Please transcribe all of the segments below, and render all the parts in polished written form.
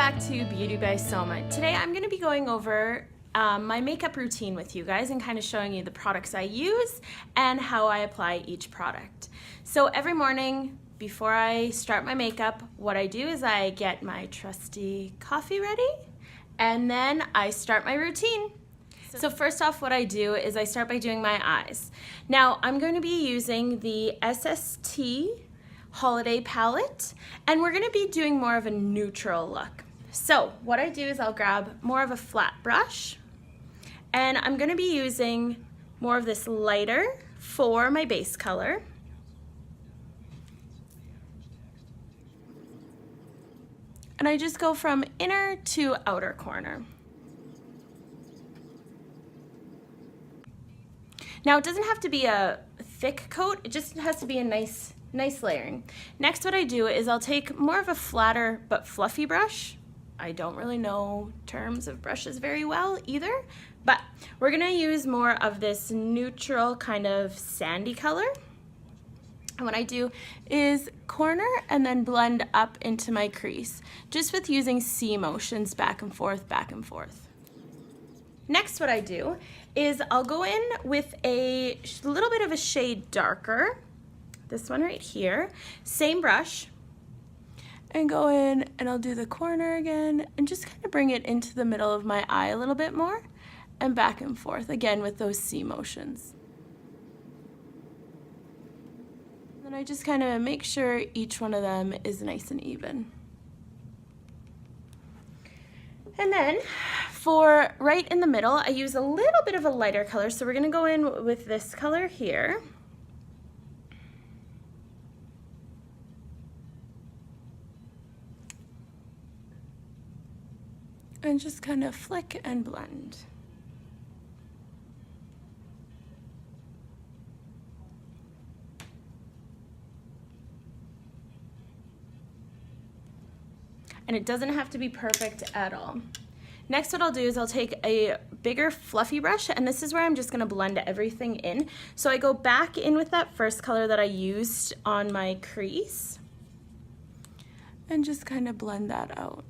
back to Beauty by Soma. Today I'm going to be going over my makeup routine with you guys and kind of showing you the products I use and how I apply each product. So every morning before I start my makeup, what I do is I get my trusty coffee ready and then I start my routine. So first off, what I do is I start by doing my eyes. Now I'm going to be using the SST Holiday Palette, and we're going to be doing more of a neutral look. So what I do is I'll grab more of a flat brush, and I'm going to be using more of this lighter for my base color. And I just go from inner to outer corner. Now it doesn't have to be a thick coat, it just has to be a nice layering. Next, what I do is I'll take more of a flatter but fluffy brush. I don't really know terms of brushes very well either, but we're gonna use more of this neutral kind of sandy color. And what I do is corner and then blend up into my crease, just with using C motions back and forth, back and forth. Next, what I do is I'll go in with a little bit of a shade darker, this one right here, same brush, and go in and I'll do the corner again and just kind of bring it into the middle of my eye a little bit more and back and forth, again with those C motions. Then I just kind of make sure each one of them is nice and even. And then for right in the middle, I use a little bit of a lighter color, so we're gonna go in with this color here. And just kind of flick and blend. And it doesn't have to be perfect at all. Next, what I'll do is I'll take a bigger fluffy brush, and this is where I'm just gonna blend everything in. So I go back in with that first color that I used on my crease and just kind of blend that out.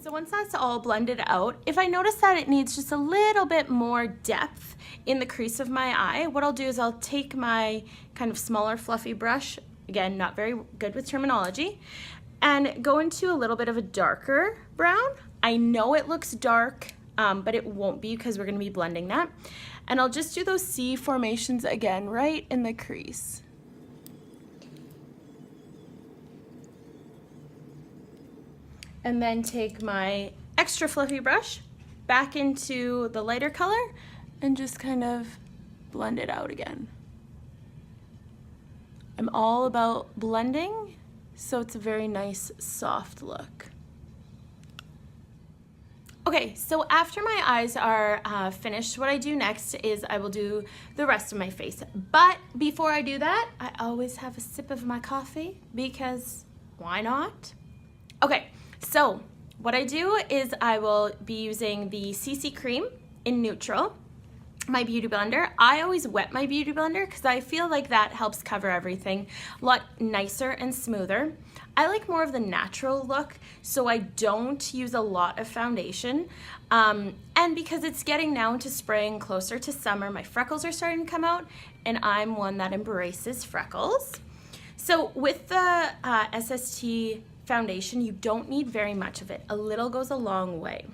So once that's all blended out, if I notice that it needs just a little bit more depth in the crease of my eye, what I'll do is I'll take my kind of smaller fluffy brush, again, not very good with terminology, and go into a little bit of a darker brown. I know it looks dark, but it won't be because we're gonna be blending that. And I'll just do those C formations again, right in the crease. And then take my extra fluffy brush back into the lighter color and just kind of blend it out again. I'm all about blending, so it's a very nice soft look. Okay, so after my eyes are finished, what I do next is I will do the rest of my face. But before I do that, I always have a sip of my coffee because why not? Okay. So what I do is I will be using the CC cream in neutral, my beauty blender. I always wet my beauty blender because I feel like that helps cover everything a lot nicer and smoother. I like more of the natural look, so I don't use a lot of foundation. And because it's getting now into spring, closer to summer, my freckles are starting to come out, and I'm one that embraces freckles. So with the SST foundation, you don't need very much of it. A little goes a long way.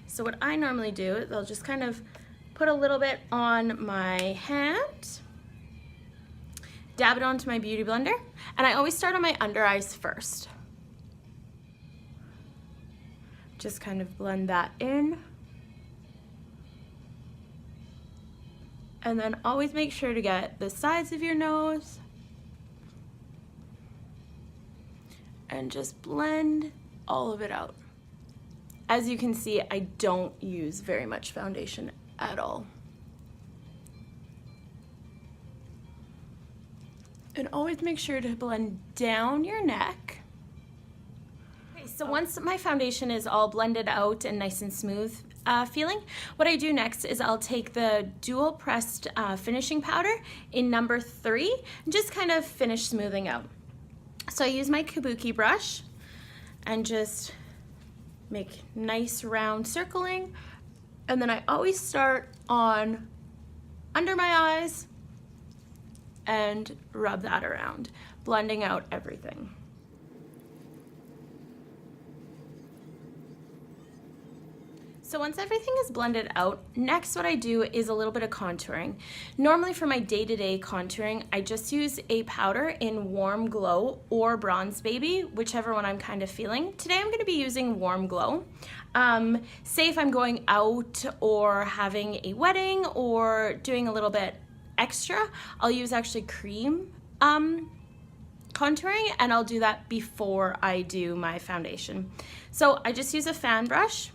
So what I normally do is I'll just kind of put a little bit on my hand, dab it onto my beauty blender, and I always start on my under eyes first. Just kind of blend that in. And then always make sure to get the sides of your nose and just blend all of it out. As you can see, I don't use very much foundation at all. And always make sure to blend down your neck. Okay, so once my foundation is all blended out and nice and smooth feeling, what I do next is I'll take the dual pressed finishing powder in number 3 and just kind of finish smoothing out. So I use my kabuki brush and just make nice round circling. And then I always start on under my eyes and rub that around, blending out everything. So once everything is blended out, next what I do is a little bit of contouring. Normally for my day-to-day contouring, I just use a powder in Warm Glow or Bronze Baby, whichever one I'm kind of feeling. Today I'm gonna be using Warm Glow. Say if I'm going out or having a wedding or doing a little bit extra, I'll use actually cream contouring, and I'll do that before I do my foundation. So I just use a fan brush.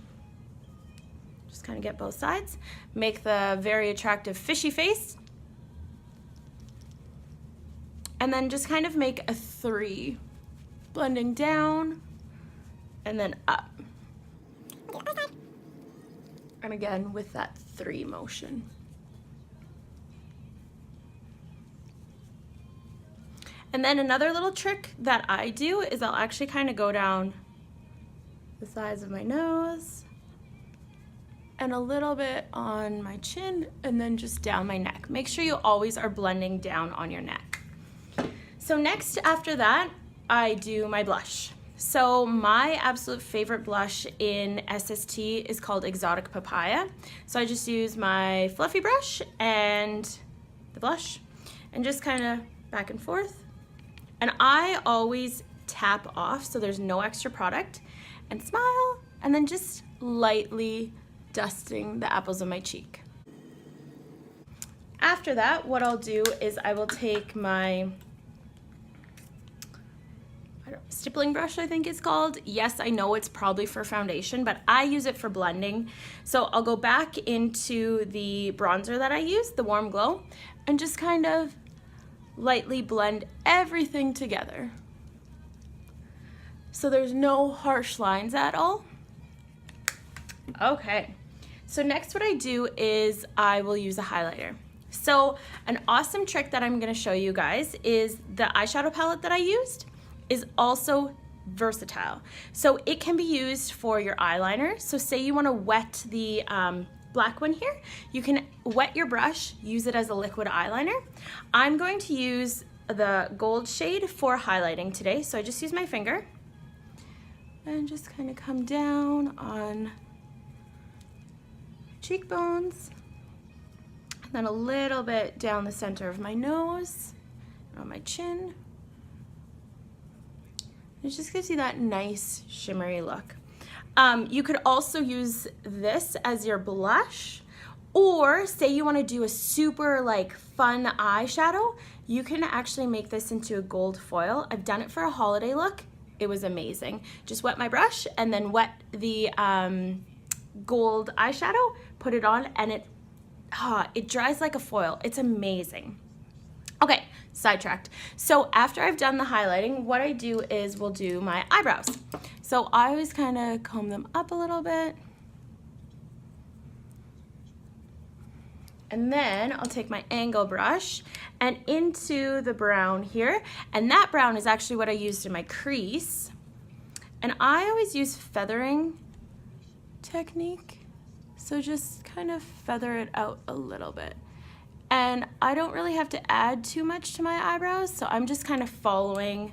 Kind of get both sides, make the very attractive fishy face, and then just kind of make a 3, blending down and then up, and again with that 3 motion. And then another little trick that I do is I'll actually kind of go down the sides of my nose and a little bit on my chin, and then just down my neck. Make sure you always are blending down on your neck. So next, after that, I do my blush. So my absolute favorite blush in SST is called Exotic Papaya. So I just use my fluffy brush and the blush and just kind of back and forth. And I always tap off so there's no extra product, and smile, and then just lightly dusting the apples of my cheek. After that, what I'll do is I will take my stippling brush, I think it's called. Yes, I know it's probably for foundation, but I use it for blending. So I'll go back into the bronzer that I use, the Warm Glow, and just kind of lightly blend everything together. So there's no harsh lines at all. Okay. So next what I do is I will use a highlighter. So an awesome trick that I'm gonna show you guys is the eyeshadow palette that I used is also versatile. So it can be used for your eyeliner. So say you wanna wet the black one here, you can wet your brush, use it as a liquid eyeliner. I'm going to use the gold shade for highlighting today. So I just use my finger and just kind of come down on cheekbones, and then a little bit down the center of my nose, on my chin. It just gives you that nice shimmery look. You could also use this as your blush, or say you want to do a super like fun eyeshadow, you can actually make this into a gold foil. I've done it for a holiday look. It was amazing. Just wet my brush and then wet the gold eyeshadow, put it on, and it dries like a foil. It's amazing. Okay, sidetracked. So after I've done the highlighting, what I do is we'll do my eyebrows. So I always kind of comb them up a little bit. And then I'll take my angle brush and into the brown here. And that brown is actually what I used in my crease. And I always use feathering technique. So just kind of feather it out a little bit. And I don't really have to add too much to my eyebrows, so I'm just kind of following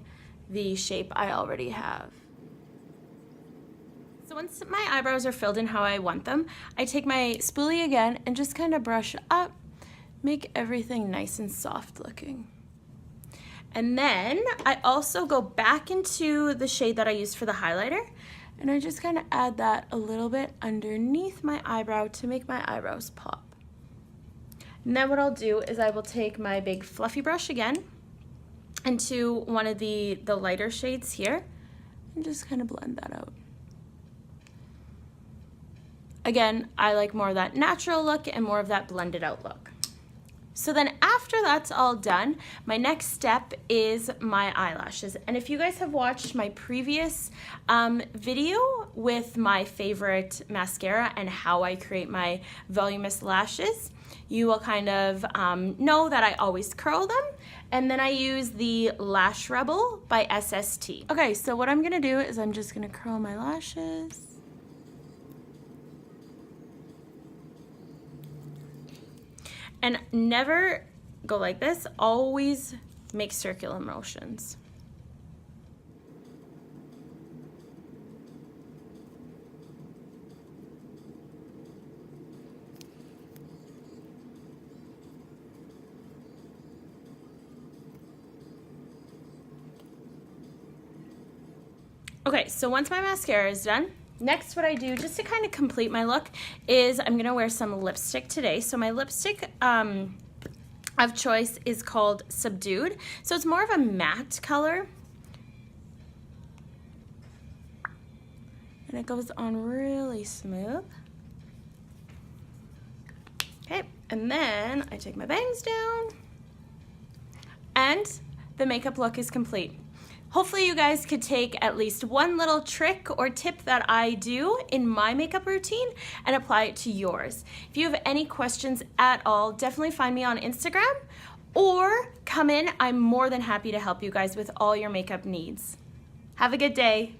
the shape I already have. So once my eyebrows are filled in how I want them, I take my spoolie again and just kind of brush up, make everything nice and soft looking. And then I also go back into the shade that I used for the highlighter, and I just kind of add that a little bit underneath my eyebrow to make my eyebrows pop. And then what I'll do is I will take my big fluffy brush again into one of the lighter shades here and just kind of blend that out. Again, I like more of that natural look and more of that blended out look. So then after that's all done, my next step is my eyelashes. And if you guys have watched my previous video with my favorite mascara and how I create my voluminous lashes, you will kind of know that I always curl them And then I use the Lash Rebel by SST. Okay, so what I'm gonna do is I'm just gonna curl my lashes. And never go like this, always make circular motions. Okay, so once my mascara is done, next what I do just to kind of complete my look is I'm gonna wear some lipstick today. So my lipstick of choice is called Subdued. So it's more of a matte color. And it goes on really smooth. Okay, and then I take my bangs down and the makeup look is complete. Hopefully you guys could take at least one little trick or tip that I do in my makeup routine and apply it to yours. If you have any questions at all, definitely find me on Instagram or come in. I'm more than happy to help you guys with all your makeup needs. Have a good day.